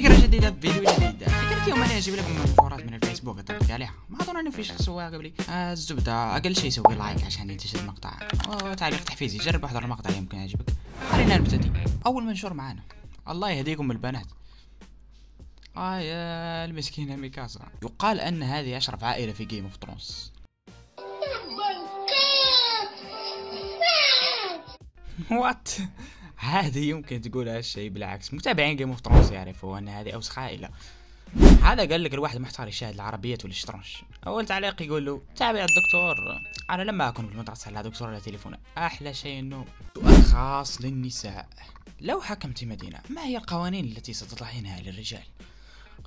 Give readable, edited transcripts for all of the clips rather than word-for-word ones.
فكرة جديدة بفيديو جديد. فكرة اليوم أنا أجيب لكم منشورات من الفيسبوك أطبق عليها. ما أظن أنه في شخص سواها قبلي. الزبدة أقل شيء سوي لايك عشان ينتشر المقطع وتعليق تحفيزي. جرب احضر المقطع يمكن يعجبك. خلينا نبتدي. أول منشور معانا. الله يهديكم البنات. يا المسكينة ميكاسا. يقال أن هذه أشرف عائلة في جيم اوف ثرونز. وات هذه يمكن تقول هالشيء، بالعكس متابعين جيم اوف ثرونز يعرفوا ان هذه اوسخ عائله. هذا قال لك الواحد محتار يشاهد العربيه والشطرنج. اول تعليق يقول له تابع الدكتور. انا لما اكون في المدرسه لا دكتور ولا تليفون. احلى شيء انه سؤال خاص للنساء. لو حكمت مدينه ما هي القوانين التي ستضعينها للرجال؟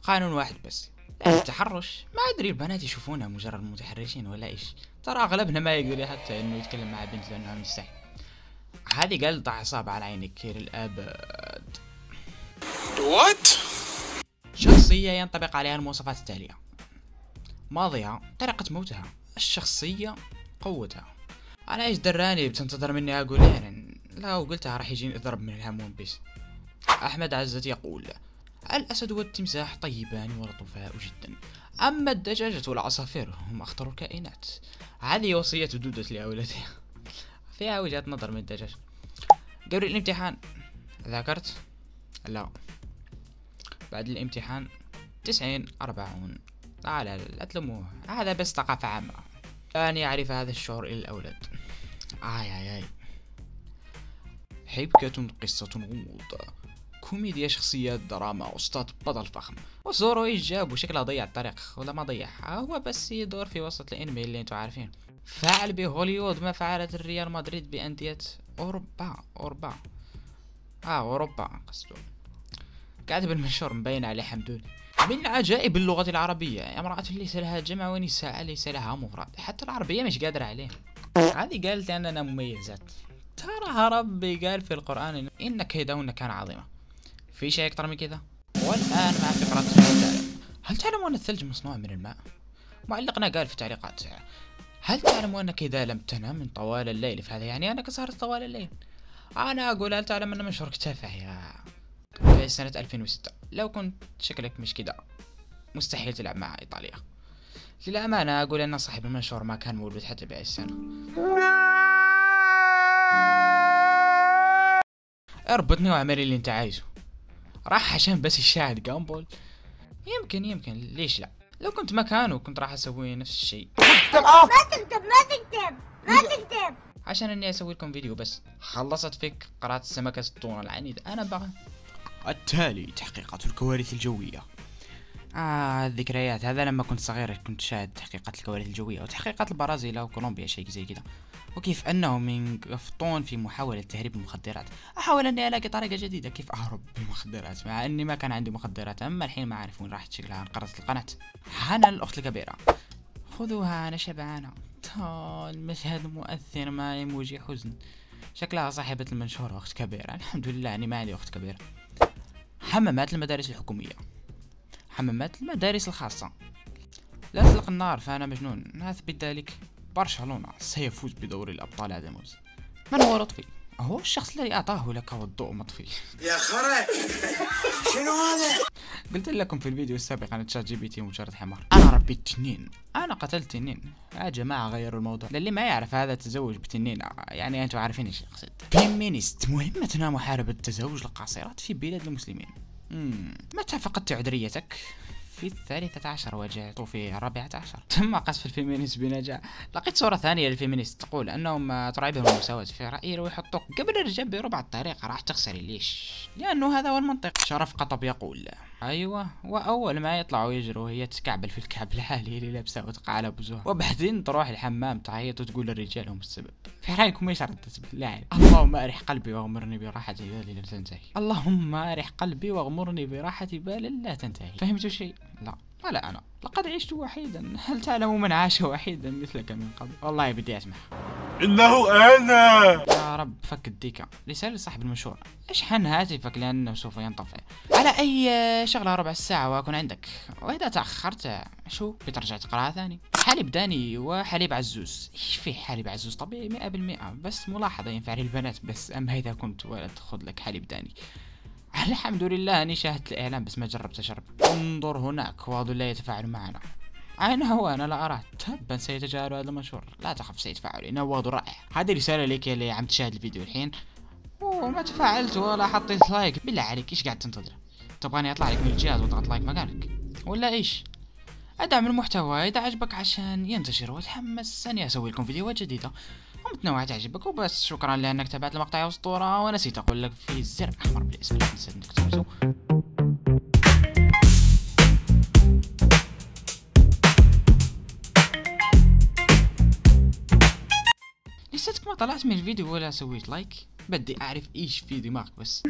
قانون واحد بس، التحرش. ما ادري البنات يشوفونها مجرد متحرشين ولا ايش. ترى اغلبنا ما يقدر حتى انه يتكلم مع بنت لانها مستحي. هذه قال ضع إصابة على عينك كير الأبد. وات؟ شخصية ينطبق عليها المواصفات التالية: ماضيها، طريقة موتها، الشخصية، قوتها. أنا إيش دراني بتنتظر مني أقول يعني؟ لو قلتها راح يجيني إضرب من الهموم بس. أحمد عزت يقول: الأسد والتمساح طيبان ولطفاء جدا، أما الدجاجة والعصافير هم أخطر الكائنات. هذه وصية دودة لأولادها. فيها وجهة نظر من الدجاج. قبل الامتحان ذاكرت؟ لا. بعد الامتحان 90-40. لا تلموه، هذا بس ثقافة عامة. الآن يعرف هذا الشعور إلى الأولاد. آي حبكة، قصة، غموض، كوميديا، شخصيات، دراما، أستاذ بطل فخم. وزورو إيش جاب وشكله ضيع الطريق ولا ما ضيع، هو بس يدور في وسط الانمي اللي انتو عارفين. فعل بهوليوود ما فعلت الريال مدريد بأندية أوروبا قصده. كاتب المنشور مبين عليه حمدون. من عجائب اللغة العربية امرأة ليس لها جمع ونساء ليس لها مفرد. حتى العربية مش قادرة عليه. هذه قالت أننا مميزات. ترى ربي قال في القرآن إن كيدهن كان عظيمة. في شيء أكثر من كذا؟ والآن مع فقرة هل تعلمون أن الثلج مصنوع من الماء؟ معلقنا قال في التعليقات: هل تعلم أنك إذا لم تنام من طوال الليل فهذا يعني أنك سهرت طوال الليل؟ أنا أقول هل تعلم أن منشورك تافه يا في سنة 2006. لو كنت شكلك مش كده مستحيل تلعب مع إيطاليا. للأمانة أقول أن صاحب المنشور ما كان مولود حتى بهاي السنة. اربطني واعمل اللي انت عايزه. راح عشان بس يشاهد جامبول. يمكن ليش لا. لو كنت مكانه كنت راح اسوي نفس الشيء. ما تكتب عشان اني اسوي لكم فيديو بس. خلصت فيك قرات السمكة التونة العنيد. انا بغى التالي تحقيقات الكوارث الجوية. الذكريات. هذا لما كنت صغير كنت شاهد تحقيقات الكوارث الجوية وتحقيقات البرازيل وكولومبيا شيء زي كذا، وكيف انهم ينقفطون في محاولة تهريب المخدرات. احاول اني الاقي طريقة جديدة كيف اهرب بالمخدرات مع اني ما كان عندي مخدرات. اما الحين ما اعرف وين راحت، شكلها انقرضت القناة. حنان الاخت الكبيرة: خذوها انا شبعانة. المشهد مؤثر مع ايموجي حزن. شكلها صاحبة المنشور اخت كبيرة. الحمد لله اني ما عندي اخت كبيرة. حمامات المدارس الحكومية، حمامات المدارس الخاصة. لا تطلق النار فأنا مجنون. أثبت ذلك. برشلونة سيفوز بدوري الأبطال هذا الموسم. من هو لطفي؟ هو الشخص الذي أعطاه لك والضوء مطفي. يا خرا شنو هذا؟ قلت لكم في الفيديو السابق أن تشات جي بي تي مجرد حمار. أنا ربيت تنين، أنا قتلت تنين. يا جماعة غيروا الموضوع. للي ما يعرف هذا التزوج بتنين يعني أنتوا عارفين إيش أقصد. فيمينيست، مهمتنا محاربة تزوج القاصرات في بلاد المسلمين. متى فقدت عذريتك؟ في 13 وجعت في 14. تم قذف الفيمينيست بنجاح. لقيت صورة ثانية للفيمينيست تقول انهم ترعبهم المساواة. في رأيي لو يحطوك قبل الرجال بربع الطريقة راح تخسري. ليش؟ لأنه هذا هو المنطق. شرف قطب يقول: ايوه، واول ما يطلعوا يجروا هي تكعبل في الكعب العالي اللي لابسه وتقع على بوزوها، وبعدين تروح الحمام تعيط وتقول للرجال هم السبب. في رايكم ايش ردت بالله؟ اللهم ارح قلبي واغمرني براحة بال لا تنتهي. اللهم ارح قلبي واغمرني براحة بال لا تنتهي. فهمتوا شيء؟ لا ولا انا. لقد عشت وحيدا. هل تعلم من عاش وحيدا مثلك من قبل؟ والله بدي اسمع. انه انا. يا رب فك الديكا. رسالة لصاحب المنشور: اشحن هاتفك لانه سوف ينطفئ. على اي شغلة ربع ساعة واكون عندك، واذا تأخرت شو بترجع تقراها ثاني. حليب داني وحليب عزوز. ايش في حليب عزوز طبيعي 100%، بس ملاحظة ينفع للبنات بس. اما اذا كنت ولد خذ لك حليب داني. الحمد لله اني شاهدت الاعلان بس ما جربت اشرب. انظر هناك واضح لا يتفاعل معنا. أين هو؟ أنا لا أراه. تبا سيتجاهل هذا المشهور. لا تخف سيتفاعل، إنه واضح رائع. هذه رسالة لك يا اللي عم تشاهد الفيديو الحين. أوه ما تفاعلت ولا حطيت لايك. بالله عليك إيش قاعد تنتظر؟ تبغاني أطلع لك من الجهاز وأضغط لايك مكانك ولا إيش؟ أدعم المحتوى إذا عجبك عشان ينتشر وتحمس أني أسوي لكم فيديوهات جديدة ومتنوعة تعجبك وبس. شكرا لأنك تابعت المقطع يا أسطورة. ونسيت أقول لك في زر أحمر بالاسم لا تنسى إنك تدوسه. لساتك ما طلعت من الفيديو ولا سويت لايك. بدي أعرف إيش في دماغك بس.